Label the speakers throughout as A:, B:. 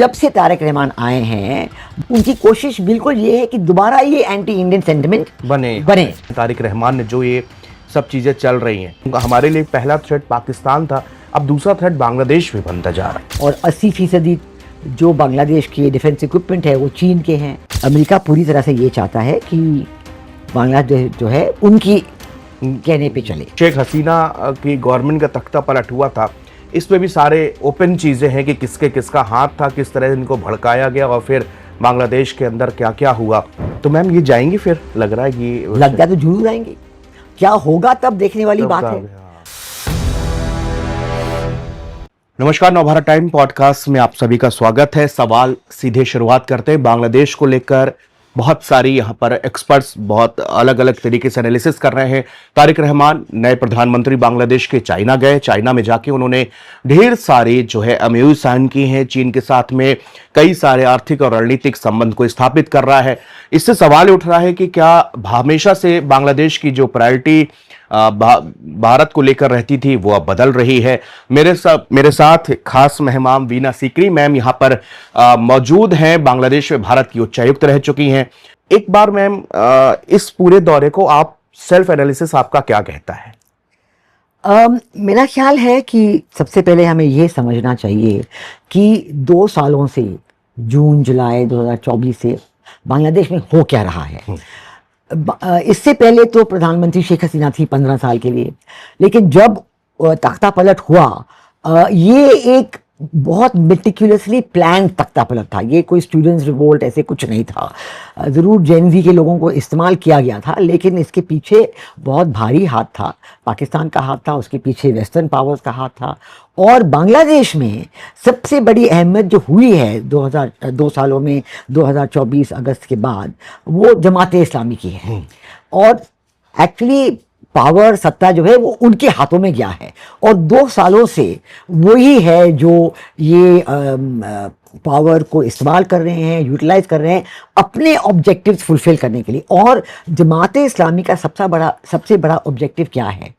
A: जब से तारिक रहमान आए हैं उनकी कोशिश बिल्कुल ये है कि दोबारा ये एंटी इंडियन सेंटिमेंट बने।
B: तारिक रहमान ने जो ये सब चीजें चल रही हैं, हमारे लिए पहला थ्रेट पाकिस्तान था, अब दूसरा थ्रेट बांग्लादेश भी बनता जा रहा है।
A: और 80% जो बांग्लादेश के डिफेंस इक्विपमेंट है वो चीन के हैं। अमेरिका पूरी तरह से ये चाहता है कि बांग्लादेश जो है उनकी कहने पे चले।
B: शेख हसीना की गवर्नमेंट का तख्ता पलट हुआ था, इसमें भी सारे ओपन चीजें हैं कि किसका हाथ था, किस तरह इनको भड़काया गया और फिर बांग्लादेश के अंदर क्या क्या हुआ। तो मैम ये जाएंगी, फिर लग रहा है कि
A: लग गया तो जरूर आएंगे, क्या होगा तब देखने वाली बात है।
B: नमस्कार, नवभारत टाइम पॉडकास्ट में आप सभी का स्वागत है। सवाल सीधे शुरुआत करते हैं। बांग्लादेश को लेकर बहुत सारी यहाँ पर एक्सपर्ट्स बहुत अलग अलग तरीके से एनालिसिस कर रहे हैं। तारिक रहमान नए प्रधानमंत्री बांग्लादेश के चाइना गए, चाइना में जाके उन्होंने ढेर सारे जो है एमओयू साइन किए हैं चीन के साथ में, कई सारे आर्थिक और रणनीतिक संबंध को स्थापित कर रहा है। इससे सवाल उठ रहा है कि क्या हमेशा से बांग्लादेश की जो प्रायोरिटी भारत को लेकर रहती थी वो अब बदल रही है। मेरे साथ खास मेहमान वीना सीकरी मैम यहाँ पर मौजूद हैं। बांग्लादेश में भारत की उच्चायुक्त रह चुकी हैं। एक बार मैम इस पूरे दौरे को आप सेल्फ एनालिसिस आपका क्या कहता है?
A: मेरा ख्याल है कि सबसे पहले हमें ये समझना चाहिए कि 2 सालों से जून जुलाई 2024 से बांग्लादेश में हो क्या रहा है। इससे पहले तो प्रधानमंत्री शेख हसीना थी 15 साल के लिए, लेकिन जब तख्ता पलट हुआ ये एक बहुत मेटिकुलसली प्लान तख्ता पलट था। ये कोई स्टूडेंट्स रिवोल्ट ऐसे कुछ नहीं था। ज़रूर जेनजी के लोगों को इस्तेमाल किया गया था, लेकिन इसके पीछे बहुत भारी हाथ था। पाकिस्तान का हाथ था, उसके पीछे वेस्टर्न पावर्स का हाथ था। और बांग्लादेश में सबसे बड़ी अहमियत जो हुई है 2 सालों में 2024 अगस्त के बाद, वो जमाते इस्लामी की है। और एक्चुअली पावर सत्ता जो है वो उनके हाथों में गया है, और 2 सालों से वही है जो ये पावर को इस्तेमाल कर रहे हैं, यूटिलाइज कर रहे हैं अपने ऑब्जेक्टिव्स फुलफिल करने के लिए। और जमाते इस्लामी का सबसे बड़ा ऑब्जेक्टिव क्या है?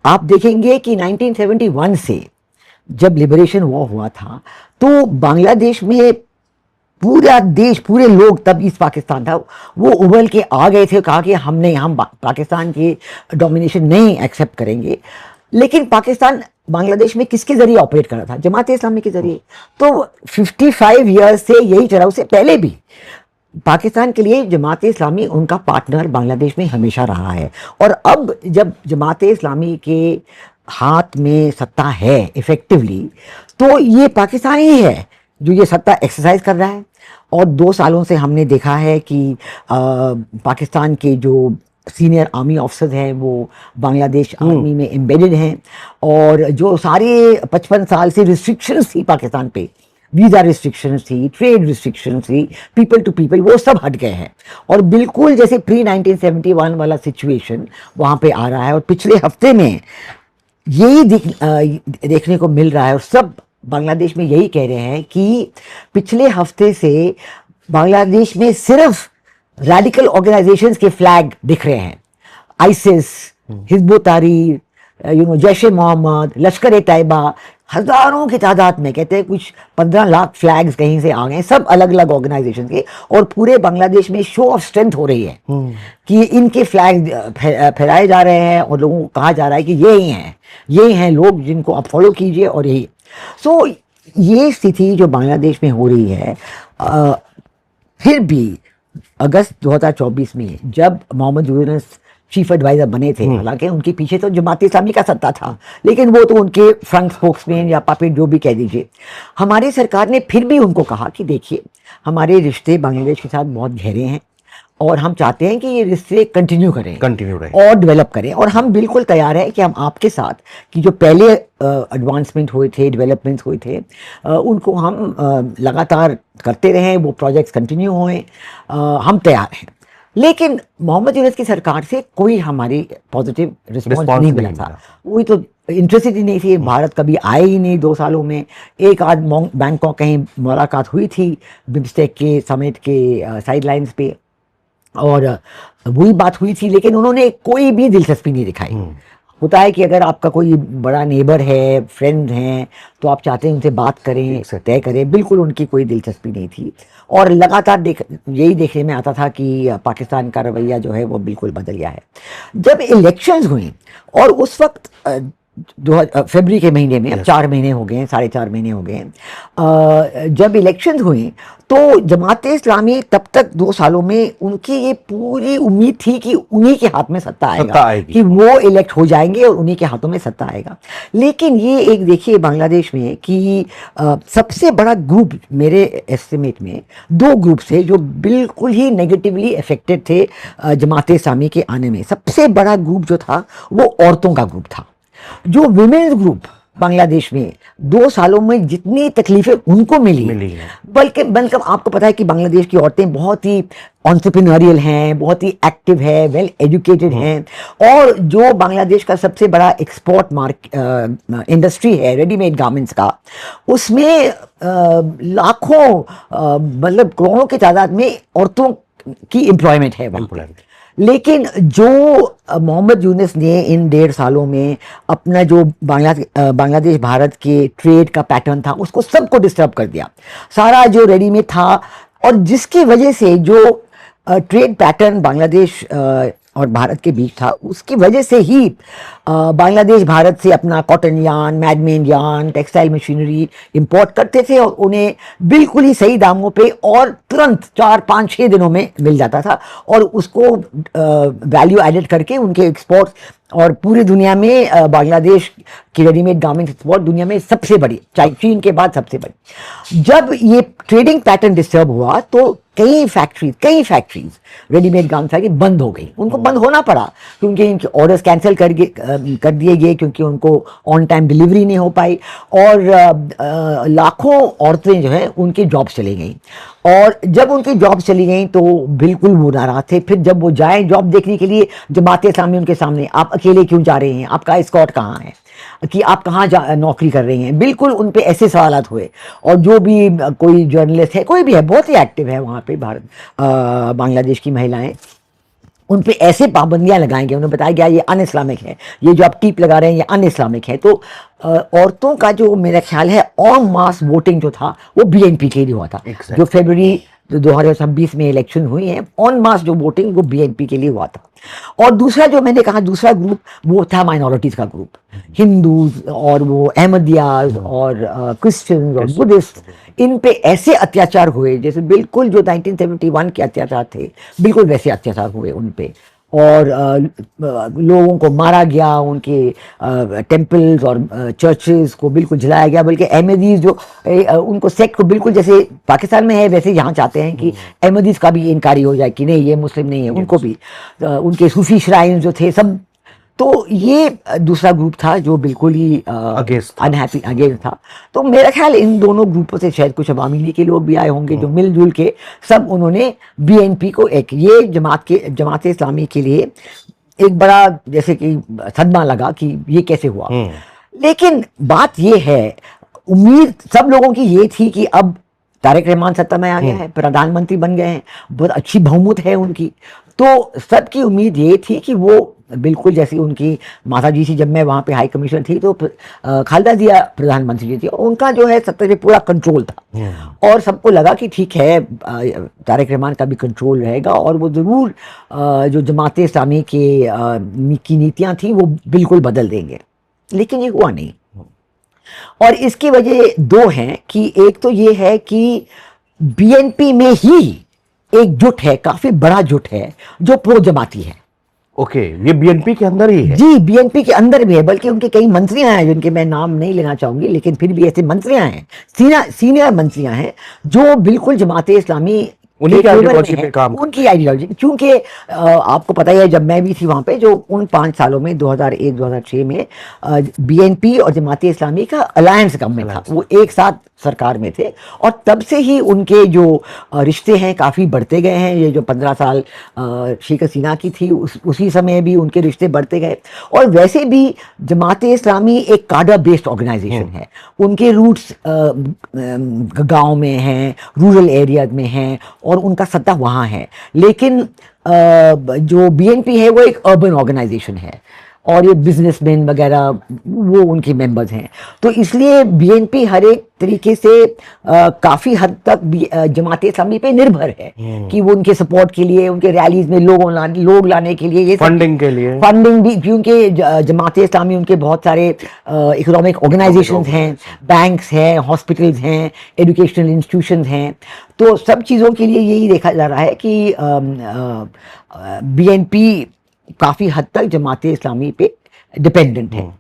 A: आप देखेंगे कि 1971 से जब लिबरेशन वॉर हुआ था तो बांग्लादेश में पूरा देश, पूरे लोग, तब ईस्ट पाकिस्तान था, वो उबल के आ गए थे, कहा कि हम पाकिस्तान की डोमिनेशन नहीं एक्सेप्ट करेंगे। लेकिन पाकिस्तान बांग्लादेश में किसके जरिए ऑपरेट कर रहा था? जमात इस्लामी के जरिए। तो 55 ईयर्स से यही चला। उससे पहले भी पाकिस्तान के लिए जमात इस्लामी उनका पार्टनर बांग्लादेश में हमेशा रहा है। और अब जब जमात इस्लामी के हाथ में सत्ता है इफेक्टिवली, तो ये पाकिस्तान ही है जो ये सत्ता एक्सरसाइज कर रहा है। और 2 सालों से हमने देखा है कि पाकिस्तान के जो सीनियर आर्मी ऑफिसर्स हैं वो बांग्लादेश आर्मी में एम्बेडेड हैं। और जो सारे 55 साल से रिस्ट्रिक्शंस थी पाकिस्तान पे, वीज़ा रिस्ट्रिक्शंस थी, ट्रेड रिस्ट्रिक्शंस थी, पीपल टू पीपल, वो सब हट गए हैं। और बिल्कुल जैसे प्री 1971 वाला सिचुएशन वहाँ पे आ रहा है। और पिछले हफ्ते में यही देखने को मिल रहा है। और सब बांग्लादेश में यही कह रहे हैं कि पिछले हफ्ते से बांग्लादेश में सिर्फ रैडिकल ऑर्गेनाइजेशंस के फ्लैग दिख रहे हैं। आईसिस, हिज़्बुत ताहरीर, जैश ए मोहम्मद, लश्कर ए तैयबा, हजारों की तादाद में, कहते हैं कुछ 15 लाख फ्लैग्स कहीं से आ गए, सब अलग अलग ऑर्गेनाइजेशन के। और पूरे बांग्लादेश में शो ऑफ स्ट्रेंथ हो रही है कि इनके फ्लैग फहराए जा रहे हैं और लोगों को कहा जा रहा है कि ये हैं लोग जिनको आप फॉलो कीजिए। और यही सो ये स्थिति जो बांग्लादेश में हो रही है, फिर भी अगस्त 2024 में जब मोहम्मद यूनुस चीफ एडवाइजर बने थे, हालांकि उनके पीछे तो जमात इस्लामी का सत्ता था, लेकिन वो तो उनके फ्रंट स्पोक्समैन या पापेट जो भी कह दीजिए, हमारी सरकार ने फिर भी उनको कहा कि देखिए, हमारे रिश्ते बांग्लादेश के साथ बहुत गहरे हैं और हम चाहते हैं कि ये रिश्ते कंटिन्यू रहे और डेवलप करें। और हम बिल्कुल तैयार हैं कि हम आपके साथ कि जो पहले एडवांसमेंट हुए थे, डेवलपमेंट्स हुए थे, उनको हम लगातार करते रहें, वो प्रोजेक्ट्स कंटिन्यू हों, हम तैयार हैं। लेकिन मोहम्मद यूनुस की सरकार से कोई हमारी पॉजिटिव रिस्पॉन्स नहीं मिला था। वही तो इंटरेस्टेड ही नहीं थी। भारत कभी आए ही नहीं 2 सालों में। एक आध बैंकॉक कहीं मुलाकात हुई थी बिम्स्टेक के समिट के साइडलाइंस पे, और वही बात हुई थी, लेकिन उन्होंने कोई भी दिलचस्पी नहीं दिखाई। होता है कि अगर आपका कोई बड़ा नेबर है, फ्रेंड हैं, तो आप चाहते हैं उनसे बात करें, तय करें। बिल्कुल उनकी कोई दिलचस्पी नहीं थी और लगातार यही देखने में आता था कि पाकिस्तान का रवैया जो है वो बिल्कुल बदल गया है। जब इलेक्शंस हुई और उस वक्त फरवरी के महीने में, अब 4 महीने हो गए हैं, 4.5 महीने हो गए हैं, जब इलेक्शंस हुई तो जमात इस्लामी तब तक 2 सालों में उनकी ये पूरी उम्मीद थी कि उन्हीं के हाथ में सत्ता आएगा, कि वो इलेक्ट हो जाएंगे और उन्हीं के हाथों में सत्ता आएगा। लेकिन ये एक देखिए बांग्लादेश में कि सबसे बड़ा ग्रुप मेरे एस्टिमेट में 2 ग्रुप थे जो बिल्कुल ही नेगेटिवली अफेक्टेड थे जमात इस्लामी के आने में। सबसे बड़ा ग्रुप जो था वो औरतों का ग्रुप था। जो वुमेन्स ग्रुप बांग्लादेश में 2 सालों में जितनी तकलीफें उनको मिली बल्कि आपको पता है कि बांग्लादेश की औरतें बहुत ही एंटरप्रेन्योरियल हैं, बहुत ही एक्टिव है, वेल एजुकेटेड हैं, और जो बांग्लादेश का सबसे बड़ा एक्सपोर्ट इंडस्ट्री है रेडीमेड गारमेंट्स का, उसमें लाखों मतलब करोड़ों की तादाद में औरतों की एम्प्लॉयमेंट है वहाँ। लेकिन जो मोहम्मद यूनुस ने इन 1.5 सालों में अपना जो बांग्लादेश भारत के ट्रेड का पैटर्न था उसको सबको डिस्टर्ब कर दिया। सारा जो रेडीमेड था और जिसकी वजह से जो ट्रेड पैटर्न बांग्लादेश और भारत के बीच था, उसकी वजह से ही बांग्लादेश भारत से अपना cotton yarn, manmade yarn, textile machinery import करते थे और उन्हें बिल्कुल ही सही दामों पे और तुरंत 4, 5, 6 दिनों में मिल जाता था और उसको वैल्यू एडेड करके उनके एक्सपोर्ट, और पूरी दुनिया में बांग्लादेश की रेडीमेड गारमेंट एक्सपोर्ट दुनिया में सबसे बड़ी, चीन के बाद सबसे बड़ी। जब ये ट्रेडिंग पैटर्न डिस्टर्ब हुआ तो कई फैक्ट्रीज रेडीमेड गारमेंट फैक्ट्री बंद हो गई। उनको बंद होना पड़ा क्योंकि इनके ऑर्डर्स कैंसिल कर दिए गए क्योंकि उनको ऑन टाइम डिलीवरी नहीं हो पाई, और लाखों औरतें जो है उनकी जॉब चली गई। और जब उनकी जॉब चली गई तो बिल्कुल वो नाराज थे। फिर जब वो जाए जॉब देखने के लिए, जमात इस्लामी उनके सामने, आप अकेले क्यों जा रहे हैं, आपका स्कॉट कहाँ है, कि आप कहाँ नौकरी कर रही हैं, बिल्कुल उन पे ऐसे सवालात हुए। और जो भी कोई जर्नलिस्ट है, कोई भी है, बहुत ही एक्टिव है वहाँ पे बांग्लादेश की महिलाएं, उन पे ऐसे पाबंदियां लगाएंगे, उन्हें बताया गया ये अन इस्लामिक है, ये जो आप टीप लगा रहे हैं ये अन इस्लामिक है। तो औरतों का जो मेरा ख्याल है ऑन मास वोटिंग जो था वो बीएनपी के लिए हुआ था। जो फरवरी 2026 में इलेक्शन हुई है, ऑन मास जो वोटिंग वो बीएनपी के लिए हुआ था। और दूसरा जो मैंने कहा दूसरा ग्रुप वो था माइनॉरिटीज का ग्रुप, हिंदूज और वो अहमदियाज और क्रिश्चियंस और बुद्धिस्ट। इन पे ऐसे अत्याचार हुए जैसे बिल्कुल जो 1971 के अत्याचार थे, बिल्कुल वैसे अत्याचार हुए उन पे, और लोगों को मारा गया, उनके टेम्पल्स और चर्चेस को बिल्कुल जलाया गया। बल्कि अहमदीज जो उनको सेक्ट को बिल्कुल जैसे पाकिस्तान में है वैसे यहाँ चाहते हैं कि अहमदीज का भी इनकारी हो जाए कि नहीं ये मुस्लिम नहीं है, उनको भी उनके सूफी श्राइन जो थे सब। तो ये दूसरा ग्रुप था जो बिल्कुल ही अनहैप्पी अगेंस्ट था। तो मेरा ख्याल इन दोनों ग्रुपों से शायद कुछ अवामी लीग के लोग भी आए होंगे जो मिलजुल के सब उन्होंने बीएनपी को ये जमात इस्लामी के लिए एक बड़ा जैसे कि सदमा लगा कि ये कैसे हुआ। लेकिन बात ये है, उम्मीद सब लोगों की ये थी कि अब तारिक रहमान सत्ता में आ गया है, प्रधानमंत्री बन गए हैं, बहुत अच्छी बहुमत है उनकी, तो सबकी उम्मीद ये थी कि वो बिल्कुल जैसी उनकी माता जी थी, जब मैं वहाँ पे हाई कमिश्नर थी तो खालिदा जिया प्रधानमंत्री जी थी, उनका जो है सत्ता पे पूरा कंट्रोल था और सबको लगा कि ठीक है तारिक रहमान का भी कंट्रोल रहेगा और वो ज़रूर जो जमात इस्लामी की नीतियाँ थी वो बिल्कुल बदल देंगे। लेकिन ये हुआ नहीं, और इसकी वजह 2 हैं कि एक तो ये है कि बीएनपी में ही एक जुट है, काफी बड़ा जुट है जो प्रो जमाती है।
B: ओके, ये बीएनपी के अंदर ही है?
A: जी, बीएनपी के अंदर भी है, बल्कि उनके कई मंत्रियां हैं जिनके मैं नाम नहीं लेना चाहूंगी, लेकिन फिर भी ऐसे मंत्रियां हैं, सीनियर मंत्रियां हैं जो बिल्कुल जमात इस्लामी
B: उन्हीं की आइडियोलॉजी पे काम,
A: उनकी आइडियोलॉजी। क्योंकि आपको पता ही है जब मैं भी थी वहाँ पे, जो उन 5 सालों में 2001-2006 में बीएनपी और जमात इस्लामी का अलायंस गवर्नमेंट था, वो एक साथ सरकार में थे, और तब से ही उनके जो रिश्ते हैं काफ़ी बढ़ते गए हैं। ये जो 15 साल शेख हसीना की थी उसी समय भी उनके रिश्ते बढ़ते गए। और वैसे भी जमात इस्लामी एक काडर बेस्ड ऑर्गेनाइजेशन है, उनके रूट्स गांव में हैं, रूरल एरियाज में हैं और उनका सत्ता वहाँ है। लेकिन जो बीएनपी है वो एक अर्बन ऑर्गेनाइजेशन है और ये बिजनेसमैन वगैरह वो उनके मेंबर्स हैं। तो इसलिए बीएनपी हर एक तरीके से काफ़ी हद तक जमात इस्लामी पे निर्भर है कि वो उनके सपोर्ट के लिए, उनके रैलीज में लोग लाने के लिए, ये
B: फंडिंग के लिए,
A: फंडिंग भी, क्योंकि जमात इस्लामी उनके बहुत सारे इकोनॉमिक ऑर्गेनाइजेशंस हैं, बैंक्स हैं, हॉस्पिटल्स हैं, एजुकेशनल इंस्टीट्यूशंस हैं। तो सब चीज़ों के लिए यही देखा जा रहा है कि बीएनपी काफ़ी हद तक जमात इस्लामी पे डिपेंडेंट है।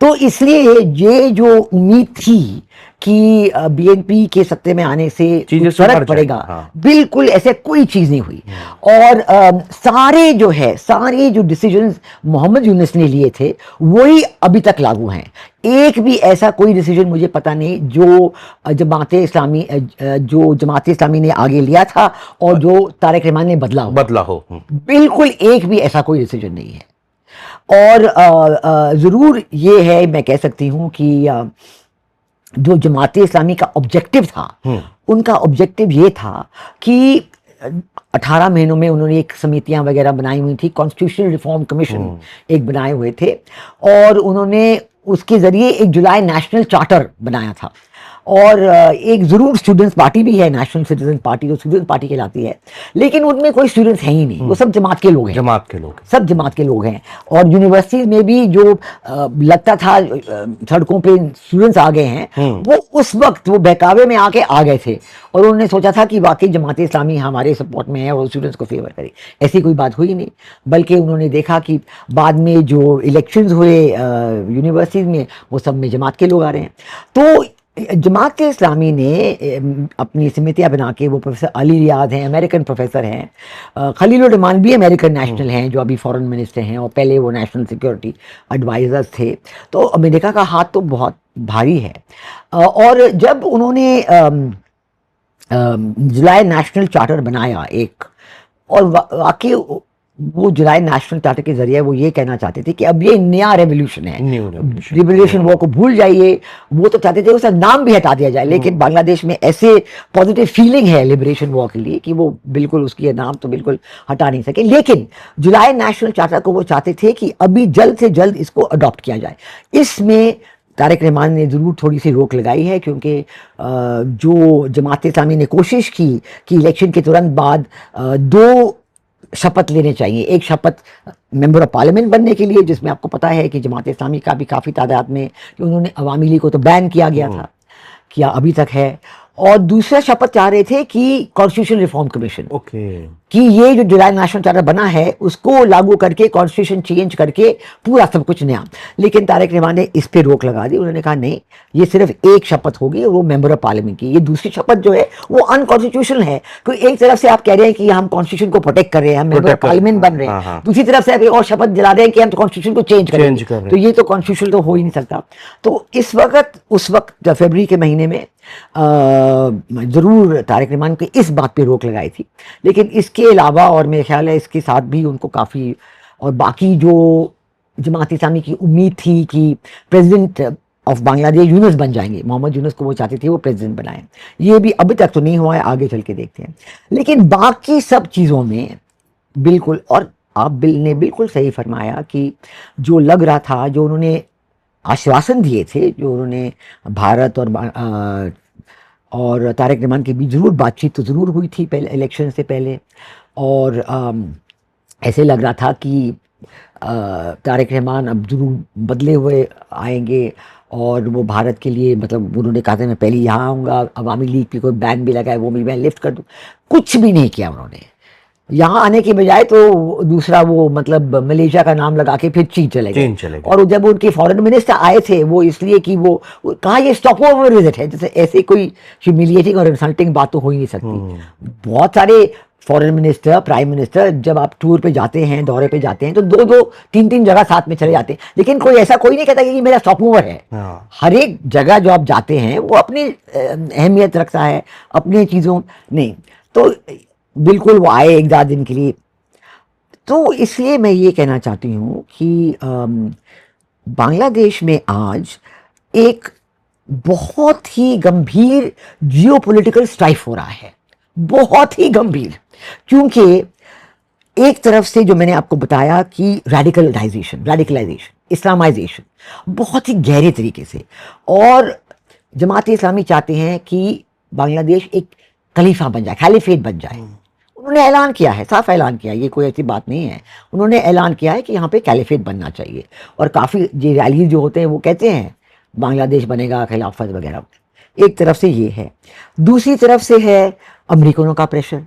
A: तो इसलिए ये जो उम्मीद थी कि बीएनपी के सत्ते में आने से कुछ फर्क पड़ेगा, बिल्कुल ऐसे कोई चीज़ नहीं हुई। और सारे जो डिसीजंस मोहम्मद यूनुस ने लिए थे वही अभी तक लागू हैं। एक भी ऐसा कोई डिसीजन मुझे पता नहीं जो जमात इस्लामी ने आगे लिया था और जो तारिक रहमान ने बदला हो। बिल्कुल एक भी ऐसा कोई डिसीजन नहीं है। और ज़रूर ये है, मैं कह सकती हूँ कि जो जमात इस्लामी का ऑब्जेक्टिव था, उनका ऑब्जेक्टिव ये था कि 18 महीनों में उन्होंने एक समितियां वगैरह बनाई हुई थी, कॉन्स्टिट्यूशनल रिफॉर्म कमीशन एक बनाए हुए थे, और उन्होंने उसके ज़रिए एक जुलाई नेशनल चार्टर बनाया था। और एक ज़रूर स्टूडेंट्स पार्टी भी है, नेशनल सिटीजन पार्टी, जो स्टूडेंट्स पार्टी कहलाती है, लेकिन उनमें कोई स्टूडेंट्स हैं ही नहीं, वो सब जमात के लोग हैं, सब जमात के लोग हैं। और यूनिवर्सिटीज़ में भी जो लगता था सड़कों पे स्टूडेंट्स आ गए हैं, वो उस वक्त वो बहकावे में आके आ गए थे, और उन्होंने सोचा था कि वाकई जमात इस्लामी हमारे सपोर्ट में है और स्टूडेंट्स को फेवर करे। ऐसी कोई बात हुई नहीं, बल्कि उन्होंने देखा कि बाद में जो इलेक्शंस हुए यूनिवर्सिटीज़ में, वो सब में जमात के लोग आ रहे हैं। तो जमात इस्लामी ने अपनी समितियाँ बना के, वो प्रोफेसर अली रियाद हैं, अमेरिकन प्रोफेसर हैं, खलील रहमान भी अमेरिकन नेशनल हैं जो अभी फॉरेन मिनिस्टर हैं, और पहले वो नेशनल सिक्योरिटी एडवाइजर्स थे। तो अमेरिका का हाथ तो बहुत भारी है। और जब उन्होंने जुलाई नेशनल चार्टर बनाया एक, और वाकई वो जुलाई नेशनल चार्टर के जरिए वो ये कहना चाहते थे कि अब ये नया रेवोल्यूशन है, लिबरेशन वॉर को भूल जाइए। वो तो चाहते थे उसका नाम भी हटा दिया जाए, लेकिन बांग्लादेश में ऐसे पॉजिटिव फीलिंग है लिबरेशन वॉर के लिए कि वो बिल्कुल उसकी नाम तो बिल्कुल हटा नहीं सके। लेकिन जुलाई नेशनल चार्टर को वो चाहते थे कि अभी जल्द से जल्द इसको अडॉप्ट किया जाए। इसमें तारिक रहमान ने ज़रूर थोड़ी सी रोक लगाई है, क्योंकि जो जमात इस्लामी ने कोशिश की कि इलेक्शन के तुरंत बाद 2 शपथ लेने चाहिए। एक शपथ मेंबर ऑफ पार्लियामेंट बनने के लिए, जिसमें आपको पता है कि जमात इस्लामी का भी काफ़ी तादाद में, कि उन्होंने अवामी लीग को तो बैन किया गया था, किया अभी तक है। और दूसरा शपथ चाह रहे थे कि कॉन्स्टिट्यूशन रिफॉर्म कमीशन, कि ये जो जुलाई नेशनल चार्टर बना है उसको लागू करके कॉन्स्टिट्यूशन चेंज करके पूरा सब कुछ नया। लेकिन तारिक रहमान ने इस पे रोक लगा दी। उन्होंने कहा नहीं, ये सिर्फ एक शपथ होगी, वो मेंबर ऑफ पार्लियामेंट की। ये दूसरी शपथ जो है वो अनकॉन्स्टिट्यूशनल है, क्योंकि एक तरफ से आप कह रहे हैं कि हम कॉन्स्टिट्यूशन को प्रोटेक्ट कर रहे हैं, हम मेंबर ऑफ पार्लियामेंट बन रहे हैं, दूसरी तरफ से आप एक और शपथ दिला रहे हैं कि हम कॉन्स्टिट्यूशन को चेंज करेंगे। तो ये तो कॉन्स्टिट्यूशन तो हो ही नहीं सकता। तो इस वक्त, उस वक्त फरवरी के महीने में ज़रूर तारिक रहमान को इस बात पे रोक लगाई थी। लेकिन इसके अलावा, और मेरे ख्याल है इसके साथ भी उनको काफ़ी, और बाकी जो जमात इस्लामी की उम्मीद थी कि प्रेसिडेंट ऑफ बांग्लादेश यूनुस बन जाएंगे, मोहम्मद यूनुस को वो चाहते थे वो प्रेसिडेंट बनाएं, ये भी अभी तक तो नहीं हुआ है, आगे चल के देखते हैं। लेकिन बाकी सब चीज़ों में बिल्कुल, और आप ने बिल्कुल सही फरमाया कि जो लग रहा था, जो उन्होंने आश्वासन दिए थे, जो उन्होंने भारत और तारिक रहमान के बीच ज़रूर बातचीत तो ज़रूर हुई थी पहले, इलेक्शन से पहले। और ऐसे लग रहा था कि तारिक रहमान अब ज़रूर बदले हुए आएंगे, और वो भारत के लिए, मतलब उन्होंने कहा था मैं पहले यहाँ आऊँगा, अवामी लीग पे कोई बैन भी लगाए वो भी मैं लिफ्ट कर दूँ। कुछ भी नहीं किया उन्होंने। यहाँ आने के बजाय तो दूसरा वो, मतलब मलेशिया का नाम लगा के फिर चीन चले गए। और जब उनके फॉरेन मिनिस्टर आए थे, वो इसलिए कि वो कहा ये स्टॉप ओवर विजिट है, जैसे ऐसे कोई ह्यूमिलिएटिंग और इंसल्टिंग बात तो हो ही नहीं सकती। बहुत सारे फॉरेन मिनिस्टर, प्राइम मिनिस्टर जब आप टूर पे जाते हैं, दौरे पे जाते हैं, तो 2-2, 3-3 जगह साथ में चले जाते हैं, लेकिन कोई ऐसा कोई नहीं कहता कि मेरा स्टॉप ओवर है। हर एक जगह जो आप जाते हैं वो अपनी अहमियत रखता है, अपनी चीज़ों नहीं। तो बिल्कुल वो आए 1-4 दिन के लिए। तो इसलिए मैं ये कहना चाहती हूँ कि बांग्लादेश में आज एक बहुत ही गंभीर जियोपॉलिटिकल स्ट्राइफ हो रहा है, बहुत ही गंभीर, क्योंकि एक तरफ से जो मैंने आपको बताया कि रेडिकलाइजेशन, इस्लामाइजेशन बहुत ही गहरे तरीके से, और जमात इस्लामी चाहते हैं कि बांग्लादेश एक खलीफा बन जाए, खलीफेट बन जाए। उन्होंने ऐलान किया है, साफ ऐलान किया है, ये कोई ऐसी बात नहीं है। उन्होंने ऐलान किया है कि यहाँ पे कैलिफेट बनना चाहिए, और काफ़ी जो रैलीज जो होते हैं वो कहते हैं बांग्लादेश बनेगा, खिलाफत वगैरह। एक तरफ से ये है, दूसरी तरफ से है अमेरिकनों का प्रेशर,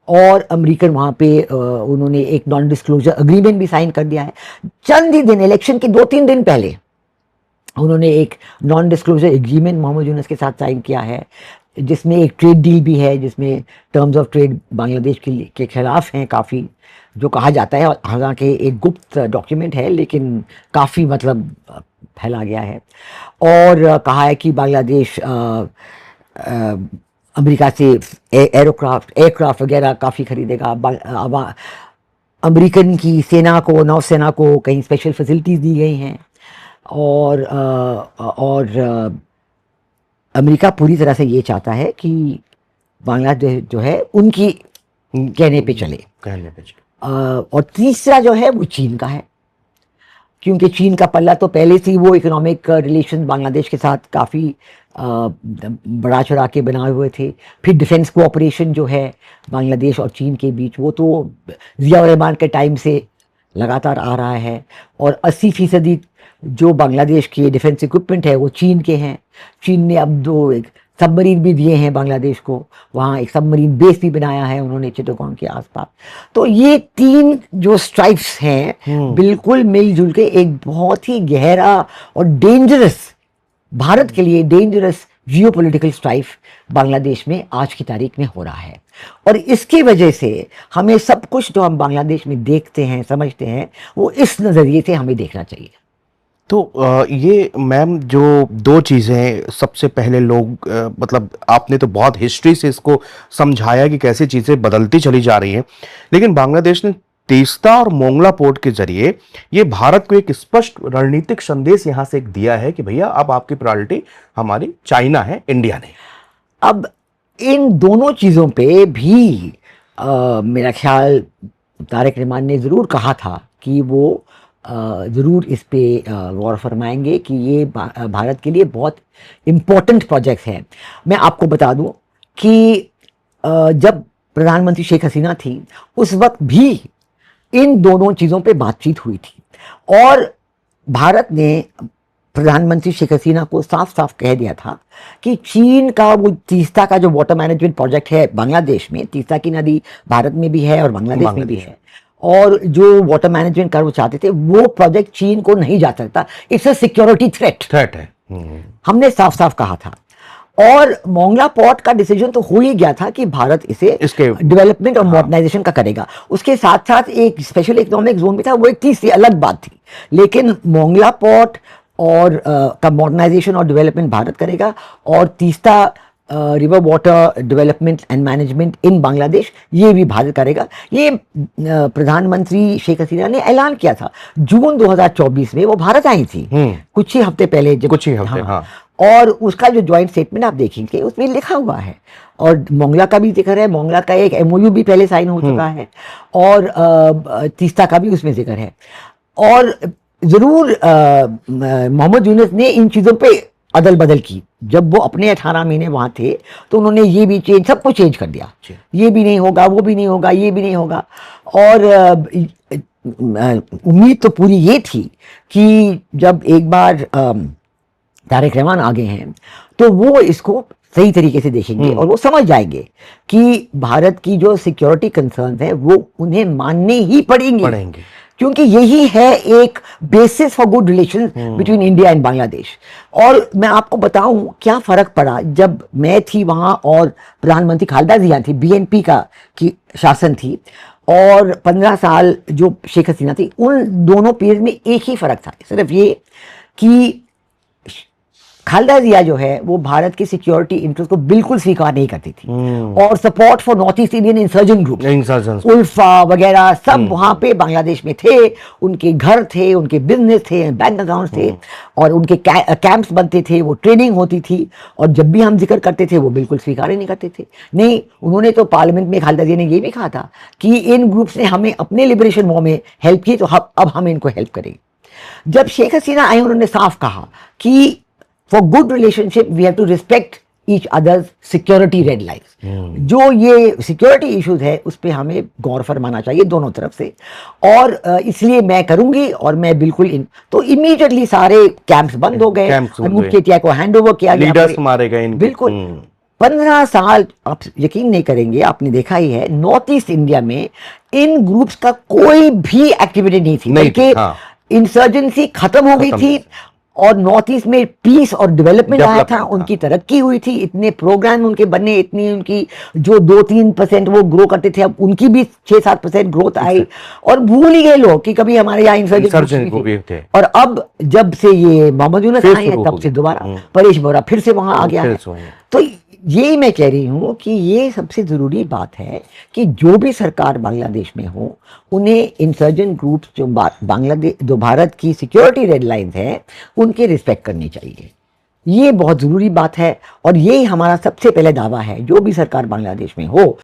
A: और अमेरिकन वहाँ पे उन्होंने एक नॉन डिस्क्लोजर अग्रीमेंट भी साइन कर दिया है। चंद ही दिन, इलेक्शन के 2-3 दिन पहले उन्होंने एक non disclosure agreement Mohammad Yunus के साथ साइन किया है, जिसमें एक ट्रेड डील भी है, जिसमें टर्म्स ऑफ ट्रेड बांग्लादेश के खिलाफ हैं काफ़ी, जो कहा जाता है, हालांकि एक गुप्त डॉक्यूमेंट है लेकिन काफ़ी मतलब फैला गया है। और कहा है कि बांग्लादेश अमेरिका से एयरक्राफ्ट वगैरह काफ़ी खरीदेगा। अमेरिकन की सेना को, नौसेना को कहीं स्पेशल फैसिलिटीज़ दी गई हैं, और अमेरिका पूरी तरह से ये चाहता है कि बांग्लादेश जो है उनकी कहने पे चले। और तीसरा जो है वो चीन का है, क्योंकि चीन का पल्ला तो पहले से ही वो इकोनॉमिक रिलेशन बांग्लादेश के साथ काफ़ी बढ़ा चढ़ा के बनाए हुए थे। फिर डिफेंस कोऑपरेशन जो है बांग्लादेश और चीन के बीच, वो तो ज़िया रहमान के टाइम से लगातार आ रहा है, और 80% जो बांग्लादेश के डिफेंस इक्विपमेंट है वो चीन के हैं। चीन ने अब 2 सबमरीन भी दिए हैं बांग्लादेश को, वहाँ एक सबमरीन बेस भी बनाया है उन्होंने चिटगांव के आसपास। तो ये 3 जो स्ट्राइक्स हैं बिल्कुल मिलजुल के एक बहुत ही गहरा और डेंजरस, भारत के लिए डेंजरस जियोपॉलिटिकल स्ट्राइक बांग्लादेश में आज की तारीख में हो रहा है। और इसकी वजह से हमें सब कुछ जो हम बांग्लादेश में देखते हैं, समझते हैं, वो इस नज़रिए से हमें देखना चाहिए।
B: तो ये मैम जो 2 चीज़ें सबसे पहले लोग मतलब आपने तो बहुत हिस्ट्री से इसको समझाया कि कैसे चीज़ें बदलती चली जा रही हैं, लेकिन बांग्लादेश ने तीस्ता और मोंगला पोर्ट के जरिए ये भारत को एक स्पष्ट रणनीतिक संदेश यहाँ से एक दिया है कि भैया अब आपकी प्रायोरिटी हमारी चाइना है, इंडिया नहीं।
A: अब इन दोनों चीज़ों पे भी मेरा ख्याल तारिक रहमान ने ज़रूर कहा था कि वो ज़रूर इस पे गौर फरमाएंगे कि ये भारत के लिए बहुत इम्पोर्टेंट प्रोजेक्ट है। मैं आपको बता दूं कि जब प्रधानमंत्री शेख हसीना थी उस वक्त भी इन दोनों चीज़ों पे बातचीत हुई थी, और भारत ने प्रधानमंत्री शेख हसीना को साफ साफ कह दिया था कि चीन का वो तीस्ता का जो वाटर मैनेजमेंट प्रोजेक्ट है बांग्लादेश में, तीस्ता की नदी भारत में भी है और बांग्लादेश में भी है, और जो वाटर मैनेजमेंट कर वो चाहते थे वो प्रोजेक्ट चीन को नहीं जा सकता, इट्स अ सिक्योरिटी थ्रेट है। हमने साफ साफ कहा था। और मोंगला पोर्ट का डिसीजन तो हो ही गया था कि भारत इसके डेवलपमेंट और मॉडर्नाइजेशन का करेगा। उसके साथ साथ एक स्पेशल इकोनॉमिक जोन भी था, वो एक तीसरी अलग बात थी, लेकिन मोंगला पोर्ट और का मॉडर्नाइजेशन और डेवलपमेंट भारत करेगा, और Teesta river water development and management in Bangladesh ये भी भारत करेगा। ये प्रधानमंत्री शेख हसीना ने ऐलान किया था जून 2024 में, वो भारत आई थी कुछ ही हफ्ते पहले, हाँ। और उसका जो ज्वाइंट स्टेटमेंट आप देखेंगे उसमें लिखा हुआ है, और मोंगला का भी जिक्र है, मोंगला का एक MOU भी पहले साइन हो चुका है, और तीस्ता का भी उसमें जिक्र है। और जरूर मोहम्मद यूनुस ने इन चीज़ों पे अदल बदल की। जब वो अपने 18 महीने वहाँ थे तो उन्होंने ये भी सब कुछ चेंज कर दिया, ये भी नहीं होगा, वो भी नहीं होगा, ये भी नहीं होगा। और उम्मीद तो पूरी ये थी कि जब एक बार तारिक रहमान आ गए हैं तो वो इसको सही तरीके से देखेंगे और वो समझ जाएंगे कि भारत की जो सिक्योरिटी कंसर्न्स हैं वो उन्हें मानने ही पड़ेंगे, क्योंकि यही है एक basis for good relation between India and Bangladesh. और मैं आपको बताऊं क्या फर्क पड़ा जब मैं थी वहां और प्रधानमंत्री खालिदा जिया थी, BNP की शासन थी, और 15 साल जो शेख हसीना थी, उन दोनों पीरियड में एक ही फर्क था, सिर्फ ये कि खालिदा जिया जो है वो भारत की सिक्योरिटी इंटरेस्ट को बिल्कुल स्वीकार नहीं करती थी, और support for north east Indian insurgent group, ULFA वगैरह सब वहां पे बांग्लादेश में थे, उनके घर थे, उनके बिजनेस थे, बैंक अकाउंट थे, और उनके कैंप्स बनते थे, वो ट्रेनिंग होती थी, और जब भी हम जिक्र करते थे वो बिल्कुल स्वीकार ही नहीं करते थे। नहीं, उन्होंने तो पार्लियामेंट में खालिदा जिया ने ये भी कहा था कि इन ग्रुप्स ने हमें अपने लिबरेशन वॉर में हेल्प की, तो अब हम इनको हेल्प करेंगे। जब शेख हसीना आई उन्होंने साफ कहा कि for good relationship we have to respect each others security red lines, जो ये सिक्योरिटी इश्यूज है उस पर हमें गौर फरमाना चाहिए दोनों तरफ से, और इसलिए मैं करूंगी, और मैं बिल्कुल तो इमीडिएटली सारे कैंप्स बंद हो गए, अनूप चेटिया को हैंड ओवर किया गया,
B: लीडर्स मारे गए,
A: बिल्कुल 15 साल। आप यकीन नहीं करेंगे, आपने देखा ही है नॉर्थ ईस्ट इंडिया में इन ग्रुप्स का कोई भी एक्टिविटी नहीं थी, बल्कि इंसर्जेंसी खत्म हो गई थी, और नॉर्थ ईस्ट में पीस और डेवलपमेंट आया था, उनकी तरक्की हुई थी, इतने प्रोग्राम उनके बने, इतनी उनकी जो 2-3% वो ग्रो करते थे, अब उनकी भी 6-7% ग्रोथ आई, और भूल ही गए लोग कि कभी हमारे यहाँ इंसर्जेंट भी थे। और अब जब से ये मोहम्मद यूनुस आए हैं तब से दोबारा परेश बोरा फिर से वहां आ गया है। तो यही मैं कह रही हूं कि ये सबसे जरूरी बात है कि जो भी सरकार बांग्लादेश में हो, उन्हें इंसर्जेंट ग्रुप्स जो बांग्लादेश जो भारत की सिक्योरिटी रेड लाइन्स है उनके रिस्पेक्ट करनी चाहिए। ये बहुत जरूरी बात है, और यही हमारा सबसे पहले दावा है, जो भी सरकार बांग्लादेश में हो।